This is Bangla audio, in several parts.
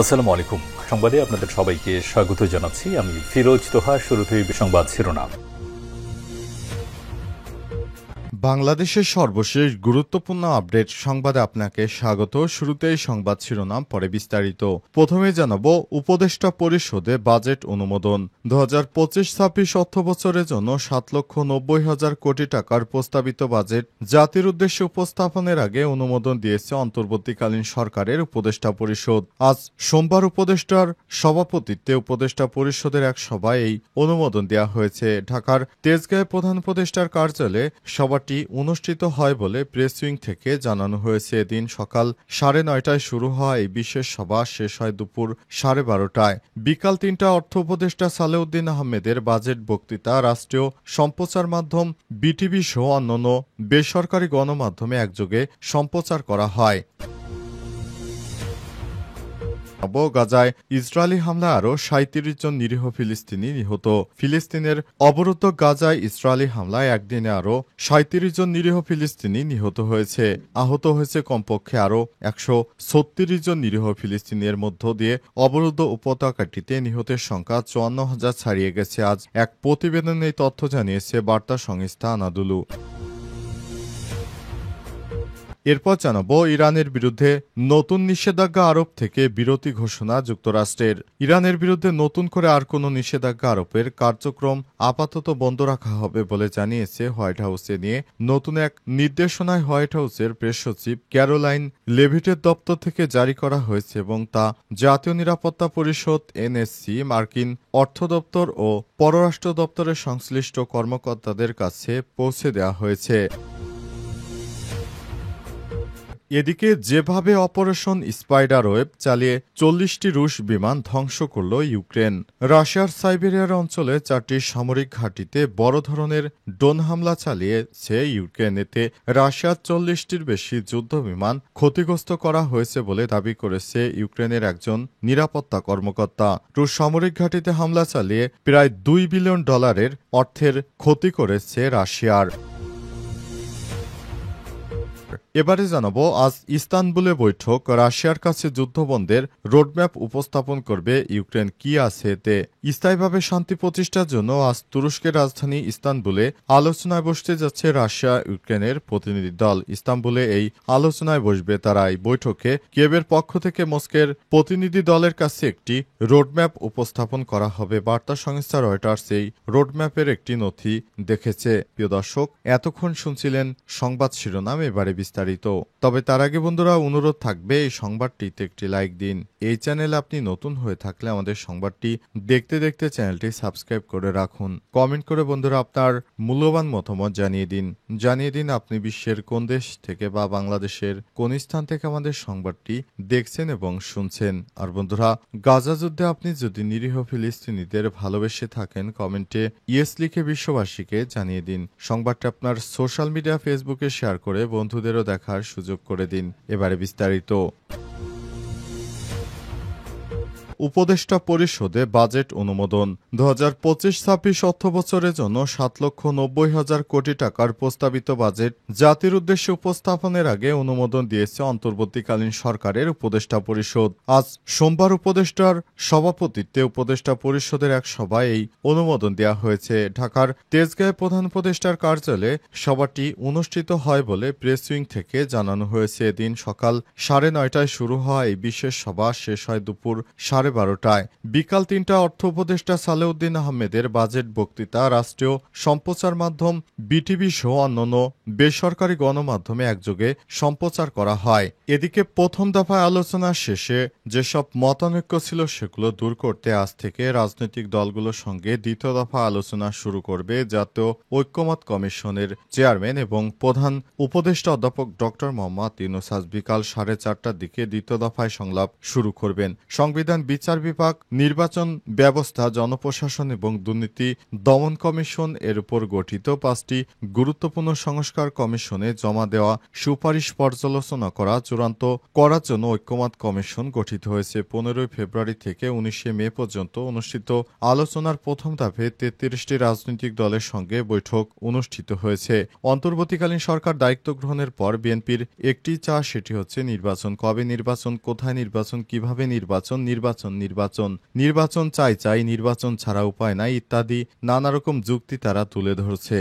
আসসালামু আলাইকুম। সংবাদে আপনাদের সবাইকে স্বাগত জানাচ্ছি। আমি ফিরোজ তোহা। শুরুতেই সংবাদ শিরোনাম। বাংলাদেশের সর্বশেষ গুরুত্বপূর্ণ আপডেট সংবাদে আপনাকে স্বাগত। শুরুতেই সংবাদ শিরোনাম, পরে বিস্তারিত। প্রথমে জানাবো উপদেষ্টা পরিষদে বাজেট অনুমোদন। 2025-26 অর্থবছরের জন্য 7,90,000 কোটি টাকার প্রস্তাবিত বাজেট জাতির উদ্দেশ্যে উপস্থাপনের আগে অনুমোদন দিয়েছে অন্তর্বর্তীকালীন সরকারের উপদেষ্টা পরিষদ। আজ সোমবার উপদেষ্টার সভাপতিত্বে উপদেষ্টা পরিষদের এক সভায় এই অনুমোদন দেওয়া হয়েছে। ঢাকার তেজগাঁয়ে প্রধান উপদেষ্টার কার্যালয়ে সভাটি অনুষ্ঠিত হয় বলে প্রেস উইং থেকে জানানো হয়েছে। এদিন সকাল 9:30টায় শুরু হওয়া এই বিশেষ সভা শেষ হয় দুপুর 12:30টায়। বিকাল 3টায় অর্থ উপদেষ্টা সালেউদ্দিন আহমেদের বাজেট বক্তৃতা রাষ্ট্রীয় সম্প্রচার মাধ্যম বিটিভি সহ অন্যান্য বেসরকারি গণমাধ্যমে একযোগে সম্প্রচার করা হয়। গাজায় ইসরায়েলি হামলায় আরও 37 জন নিরীহ ফিলিস্তিনি নিহত। ফিলিস্তিনের অবরুদ্ধ গাজায় ইসরায়েলি হামলায় একদিনে আরও 37 জন নিরীহ ফিলিস্তিনি নিহত হয়েছে। আহত হয়েছে কমপক্ষে আরও 136 জন নিরীহ ফিলিস্তিনের মধ্য দিয়ে অবরুদ্ধ উপত্যকাটিতে নিহতের সংখ্যা 54,000 ছাড়িয়ে গেছে। আজ এক প্রতিবেদনে এই তথ্য জানিয়েছে বার্তা সংস্থা আনাদুলু। এরপর জানাবো ইরানের বিরুদ্ধে নতুন নিষেধাজ্ঞা আরোপ থেকে বিরতি ঘোষণা যুক্তরাষ্ট্রের। ইরানের বিরুদ্ধে নতুন করে আর কোনো নিষেধাজ্ঞা আরোপের কার্যক্রম আপাতত বন্ধ রাখা হবে বলে জানিয়েছে হোয়াইট হাউসে নিয়ে নতুন এক নির্দেশনায় হোয়াইট হাউসের প্রেস সচিব ক্যারোলাইন লেভিটের দপ্তর থেকে জারি করা হয়েছে এবং তা জাতীয় নিরাপত্তা পরিষদ এনএসসি, মার্কিন অর্থ দপ্তর ও পররাষ্ট্র দপ্তরের সংশ্লিষ্ট কর্মকর্তাদের কাছে পৌঁছে দেওয়া হয়েছে। এদিকে যেভাবে অপারেশন স্পাইডারওয়েব চালিয়ে 40টি রুশ বিমান ধ্বংস করল ইউক্রেন। রাশিয়ার সাইবেরিয়ার অঞ্চলে 4টি সামরিক ঘাঁটিতে বড় ধরনের ড্রোন হামলা চালিয়েছে ইউক্রেন। এতে রাশিয়ার 40টির বেশি যুদ্ধ বিমান ক্ষতিগ্রস্ত করা হয়েছে বলে দাবি করেছে ইউক্রেনের একজন নিরাপত্তা কর্মকর্তা। রুশ সামরিক ঘাঁটিতে হামলা চালিয়ে প্রায় $2 বিলিয়ন অর্থের ক্ষতি করেছে রাশিয়ার। এবারে জানাবো আজ ইস্তানবুলে বৈঠক। রাশিয়ার কাছে যুদ্ধবন্ধের রোডম্যাপ উপস্থাপন করবে ইউক্রেন। কি আছে এতে? স্থায়ীভাবে শান্তি প্রতিষ্ঠার জন্য আজ তুরস্কের রাজধানী ইস্তানবুলে আলোচনায় বসতে যাচ্ছে রাশিয়া ইউক্রেনের প্রতিনিধি দল। ইস্তানবুলে এই আলোচনায় বসবে তারা। এই বৈঠকে কিয়েভের পক্ষ থেকে মস্কোর প্রতিনিধি দলের কাছে একটি রোডম্যাপ উপস্থাপন করা হবে। বার্তা সংস্থা রয়টার্স এই রোডম্যাপের একটি নথি দেখেছে। প্রিয় দর্শক, এতক্ষণ শুনছিলেন সংবাদ শিরোনাম, এবারে বিস্তারিত। তবে তার আগে বন্ধুরা অনুরোধ থাকবে এই সংবাদটিতে একটি লাইক দিন। এই চ্যানেলে আপনি নতুন হয়ে থাকলে আমাদের সংবাদটি দেখতে দেখতে চ্যানেলটি সাবস্ক্রাইব করে রাখুন। কমেন্ট করে বন্ধুরা আপনার মূল্যবান মতামত জানিয়ে দিন আপনি বিশ্বের কোন দেশ থেকে বা বাংলাদেশের কোন স্থান থেকে আমাদের সংবাদটি দেখছেন এবং শুনছেন। আর বন্ধুরা, গাজা যুদ্ধে আপনি যদি নিরীহ ফিলিস্তিনিদের ভালোবেসে থাকেন কমেন্টে ইয়েস লিখে বিশ্ববাসীকে জানিয়ে দিন। সংবাদটি আপনার সোশ্যাল মিডিয়া ফেসবুকে শেয়ার করে বন্ধুদেরও দেখার সুযোগ করে দিন। এবারে বিস্তারিত। উপদেষ্টা পরিষদে বাজেট অনুমোদন। 2025-26 অর্থবছরের জন্য 7,90,000 কোটি টাকার প্রস্তাবিত বাজেট জাতির উদ্দেশ্যে উপস্থাপনের আগে অনুমোদন দিয়েছে অন্তর্বর্তীকালীন সরকারের উপদেষ্টা পরিষদ। আজ সোমবার উপদেষ্টার সভাপতিত্বে উপদেষ্টা পরিষদের এক সভায় এই অনুমোদন দেওয়া হয়েছে। ঢাকার তেজগাঁয়ে প্রধান উপদেষ্টার কার্যালয়ে সভাটি অনুষ্ঠিত হয় বলে প্রেস উইং থেকে জানানো হয়েছে। এদিন সকাল 9:30টায় শুরু হওয়া এই বিশেষ সভা শেষ হয় দুপুর 12:30টায়। বিকাল 3টায় অর্থ উপদেষ্টা সালেউদ্দিন আহমেদের বাজেট বক্তৃতা রাষ্ট্রীয় সম্প্রচার মাধ্যম বিটিভি সহ অন্যান্য বেসরকারি গণমাধ্যমে একযোগে সম্প্রচার করা হয়। এদিকে প্রথম দফায় আলোচনা শেষে যেসব মতানৈক্য ছিল সেগুলো দূর করতে আজ থেকে রাজনৈতিক দলগুলোর সঙ্গে দ্বিতীয় দফা আলোচনা শুরু করবে জাতীয় ঐক্যমত কমিশনের চেয়ারম্যান এবং প্রধান উপদেষ্টা অধ্যাপক ড. মোহাম্মদ ইউনূস। আজ বিকাল 4:30টার দিকে দ্বিতীয় দফায় সংলাপ শুরু করবেন। সংবিধান বিচার বিভাগ, নির্বাচন ব্যবস্থা, জনপ্রশাসন এবং দুর্নীতি দমন কমিশন এর উপর গঠিত 5টি গুরুত্বপূর্ণ সংস্কার কমিশনে জমা দেওয়া সুপারিশ পর্যালোচনা চূড়ান্ত করার জন্য ঐক্যমত কমিশন গঠিত হয়েছে। 15 ফেব্রুয়ারি থেকে 19 মে পর্যন্ত অনুষ্ঠিত আলোচনার প্রথম ধাপে 33টি রাজনৈতিক দলের সঙ্গে বৈঠক অনুষ্ঠিত হয়েছে। অন্তর্বর্তীকালীন সরকার দায়িত্ব গ্রহণের পর বিএনপির একটি চাওয়া, সেটি হচ্ছে নির্বাচন। কবে নির্বাচন, কোথায় নির্বাচন, কিভাবে নির্বাচন, নির্বাচন চাই, নির্বাচন ছাড়া উপায় নাই ইত্যাদি নানা রকম যুক্তি তারা তুলে ধরছে।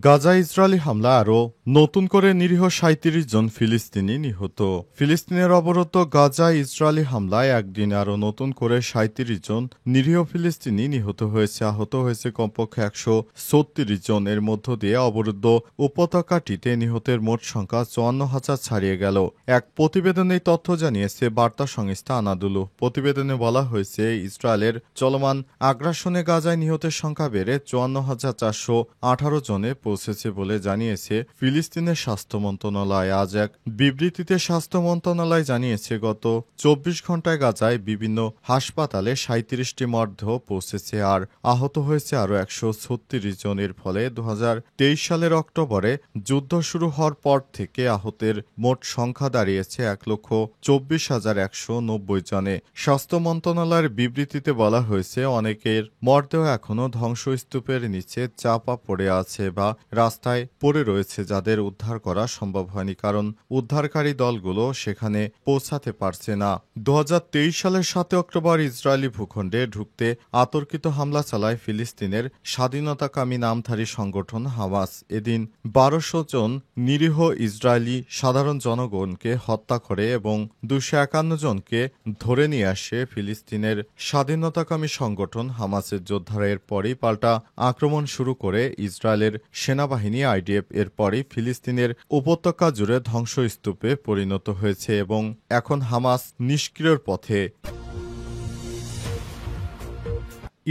গাজায় ইসরায়েলি হামলা, আরও নতুন করে নিরীহ 37 জন ফিলিস্তিনি নিহত। ফিলিস্তিনের অবরুদ্ধ গাজায় ইসরায়েলি হামলায় একদিন আরও নতুন করে 37 জন নিরীহ ফিলিস্তিনি নিহত হয়েছে। আহত হয়েছে কমপক্ষে 136 জন। এর মধ্য দিয়ে অবরুদ্ধ উপত্যকাটিতে নিহতের মোট সংখ্যা 54,000 ছাড়িয়ে গেল। এক প্রতিবেদনে তথ্য জানিয়েছে বার্তা সংস্থা আনাদুলু। প্রতিবেদনে বলা হয়েছে, ইসরায়েলের চলমান আগ্রাসনে গাজায় নিহতের সংখ্যা বেড়ে 54,418 জনে পৌঁছেছে বলে জানিয়েছে ফিলিস্তিনের স্বাস্থ্য মন্ত্রণালয়। আজ এক বিবৃতিতে স্বাস্থ্য মন্ত্রণালয় জানিয়েছে, গত 24 ঘণ্টায় গাজায় বিভিন্ন হাসপাতালে 37টি মরদেহ পৌঁছেছে আর আহত হয়েছে আরও 136 জন। এর ফলে 2023 সালের অক্টোবরে যুদ্ধ শুরু হওয়ার পর থেকে আহতের মোট সংখ্যা দাঁড়িয়েছে 1,24,190 জনে। স্বাস্থ্য মন্ত্রণালয়ের বিবৃতিতে বলা হয়েছে, অনেকের মরদেহ এখনও ধ্বংসস্তূপের নিচে চাপা পড়ে আছে বা রাস্তায় পড়ে রয়েছে, যাদের উদ্ধার করা সম্ভব হয়নি কারণ উদ্ধারকারী দলগুলো সেখানে পৌঁছাতে পারছে না। 2023 সালের 7 অক্টোবর ইসরায়েলি ভূখণ্ডে ঢুকতে অতর্কিত হামলা চালায় ফিলিস্তিনের স্বাধীনতাকামী নামধারী সংগঠন হামাস। এদিন 1200 জন নিরীহ ইসরায়েলি সাধারণ জনগণকে হত্যা করে এবং 251 জনকে ধরে নিয়ে আসে ফিলিস্তিনের স্বাধীনতাকামী সংগঠন হামাসের যোদ্ধারা। এরপরই পাল্টা আক্রমণ শুরু করে ইসরায়েলের সেনাবাহিনী আইডিএফ। এরপরই ফিলিস্তিনের উপত্যকা জুড়ে ধ্বংসস্তূপে পরিণত হয়েছে এবং এখন হামাস নিষ্ক্রিয়র পথে।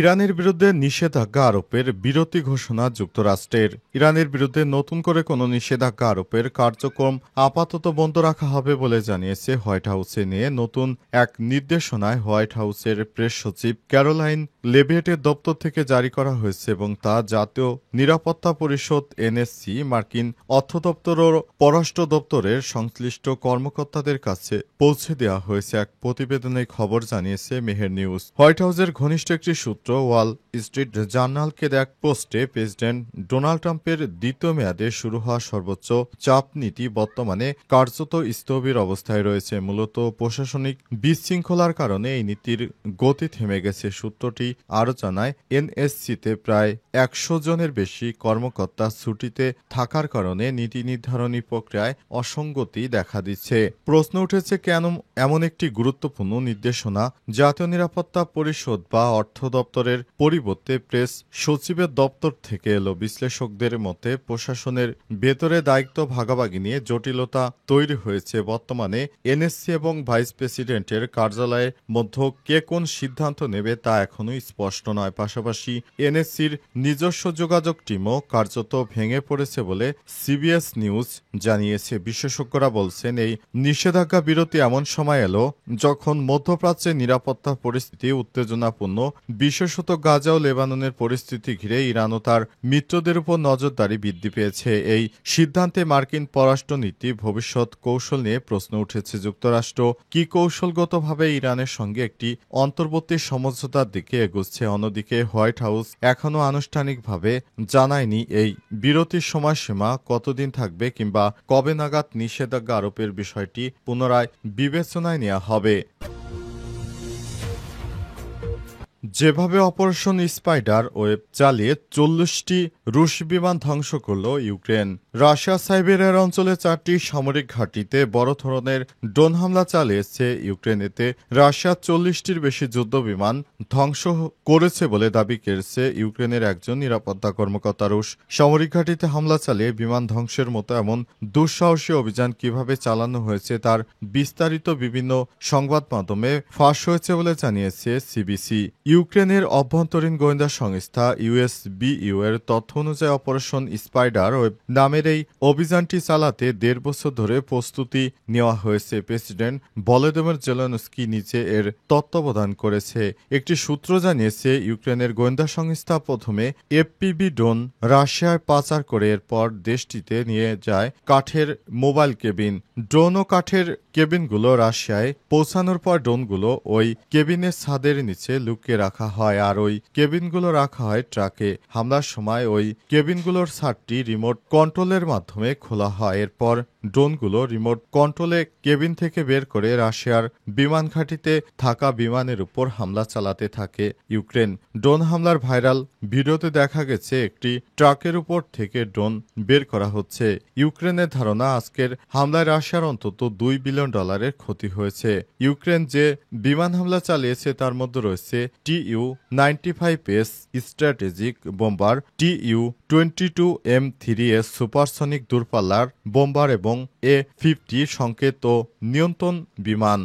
ইরানের বিরুদ্ধে নিষেধাজ্ঞা আরোপের বিরতি ঘোষণা যুক্তরাষ্ট্রের। ইরানের বিরুদ্ধে নতুন করে কোনো নিষেধাজ্ঞা আরোপের কার্যক্রম আপাতত বন্ধ রাখা হবে বলে জানিয়েছে হোয়াইট হাউসে নিয়ে নতুন এক নির্দেশনায় হোয়াইট হাউসের প্রেস সচিব ক্যারোলাইন লেভিয়েটের দপ্তর থেকে জারি করা হয়েছে এবং তা জাতীয় নিরাপত্তা পরিষদ এনএসসি, মার্কিন অর্থ দপ্তর ও পররাষ্ট্র দপ্তরের সংশ্লিষ্ট কর্মকর্তাদের কাছে পৌঁছে দেওয়া হয়েছে। এক প্রতিবেদনে খবর জানিয়েছে মেহের নিউজ। হোয়াইট হাউসের ঘনিষ্ঠ একটি ওয়াল স্ট্রিট জার্নালকে এক পোস্টে প্রেসিডেন্ট ডোনাল্ড ট্রাম্পের দ্বিতীয় মেয়াদে শুরু হওয়া সর্বোচ্চ চাপ নীতি বর্তমানে কার্যত স্থবির অবস্থায় রয়েছে। মূলত প্রশাসনিক বিশৃঙ্খলার কারণে এই নীতির গতি থেমে গেছে। সূত্রটি আরও জানায়, এনএসসিতে প্রায় 100 জনের বেশি কর্মকর্তা ছুটিতে থাকার কারণে নীতি নির্ধারণী প্রক্রিয়ায় অসঙ্গতি দেখা দিচ্ছে। প্রশ্ন উঠেছে, কেন এমন একটি গুরুত্বপূর্ণ নির্দেশনা জাতীয় নিরাপত্তা পরিষদ বা অর্থ দপ্তরের পরিবর্তে প্রেস সচিবের দপ্তর থেকে এলো? বিশ্লেষকদের মতে প্রশাসনের ভেতরে দায়িত্ব ভাগাভাগি নিয়ে জটিলতা তৈরি হয়েছে। বর্তমানে এনএসসি এবং ভাইস প্রেসিডেন্টের কার্যালয়ের মধ্যে কে কোন সিদ্ধান্ত নেবে তা এখনই স্পষ্ট নয়। পাশাপাশি এনএসসির নিজস্ব যোগাযোগ টিমও কার্যত ভেঙে পড়েছে বলে সিবিএস নিউজ জানিয়েছে। বিশেষজ্ঞরা বলছেন, এই নিষেধাজ্ঞা বিরতি এমন সময় এলো যখন মধ্যপ্রাচ্যের নিরাপত্তা পরিস্থিতি উত্তেজনাপূর্ণ, বিশেষত গাজা ও লেবাননের পরিস্থিতি ঘিরে ইরান ও তার মিত্রদের উপর নজরদারি বৃদ্ধি পেয়েছে। এই সিদ্ধান্তে মার্কিন পররাষ্ট্রনীতি ভবিষ্যৎ কৌশল নিয়ে প্রশ্ন উঠেছে। যুক্তরাষ্ট্র কি কৌশলগতভাবে ইরানের সঙ্গে একটি অন্তর্বর্তী সমঝোতার দিকে এগোচ্ছে? অন্যদিকে হোয়াইট হাউস এখনও আনুষ্ঠানিকভাবে জানায়নি এই বিরতির সময়সীমা কতদিন থাকবে কিংবা কবে নাগাদ নিষেধাজ্ঞা আরোপের বিষয়টি পুনরায় বিবেচনায় নেওয়া হবে। যেভাবে অপারেশন স্পাইডার ওয়েব চালিয়ে 40টি রুশ বিমান ধ্বংস করল ইউক্রেন। রাশিয়া সাইবেরিয়ার অঞ্চলে 4টি সামরিক ঘাঁটিতে বড় ধরনের ড্রোন হামলা চালিয়েছে ইউক্রেন। এতে রাশিয়া 40টির বেশি যুদ্ধ বিমান ধ্বংস করেছে বলে দাবি করেছে ইউক্রেনের একজন নিরাপত্তা কর্মকর্তা। রুশ সামরিক ঘাঁটিতে হামলা চালিয়ে বিমান ধ্বংসের মতো এমন দুঃসাহসী অভিযান কিভাবে চালানো হয়েছে তার বিস্তারিত বিভিন্ন সংবাদ মাধ্যমে ফাঁস হয়েছে বলে জানিয়েছে সিবিসি। ইউক্রেনের অভ্যন্তরীণ গোয়েন্দা সংস্থা ইউএসবিইউ এর তথ্য অনুযায়ী অপারেশন স্পাইডার ওয়েব নামের এই অভিযানটি চালাতে 1.5 বছর ধরে প্রস্তুতি নেওয়া হয়েছে। প্রেসিডেন্ট ভলোদিমির জেলেনস্কি নিজে এর তত্ত্বাবধান করেছে। একটি সূত্র জানিয়েছে, ইউক্রেনের গোয়েন্দা সংস্থা প্রথমে এফপিভি ড্রোন রাশিয়ায় পাচার করে এরপর দেশটিতে নিয়ে যায় কাঠের মোবাইল কেবিন। ড্রোন ও কাঠের কেবিনগুলো রাশিয়ায় পৌঁছানোর পর ড্রোনগুলো ওই কেবিনের ছাদের নিচে লুকিয়ে রাখা হয়, আর ওই কেবিনগুলো রাখা হয় ট্রাকে। হামলার সময় ওই কেবিনগুলোর ছাদটি রিমোট কন্ট্রোলের মাধ্যমে খোলা হয়। এরপর ড্রোনগুলো রিমোট কন্ট্রোলে কেবিন থেকে বের করে রাশিয়ার বিমান ঘাঁটিতে থাকা বিমানের উপর হামলা চালাতে থাকে ইউক্রেন। ড্রোন হামলার ভাইরাল ভিডিওতে দেখা গেছে একটি ট্রাকের উপর থেকে ড্রোন বের করা হচ্ছে। ইউক্রেনের ধারণা, আজকের হামলায় রাশিয়ার অন্তত $2 বিলিয়ন ক্ষতি হয়েছে। ইউক্রেন যে বিমান হামলা চালিয়েছে তার মধ্যে রয়েছে TU-95S strategic bomber, TU-22M3S supersonic দূরপাল্লার বোম্বার এবং A-50 সংকেত ও নিয়ন্ত্রণ বিমান।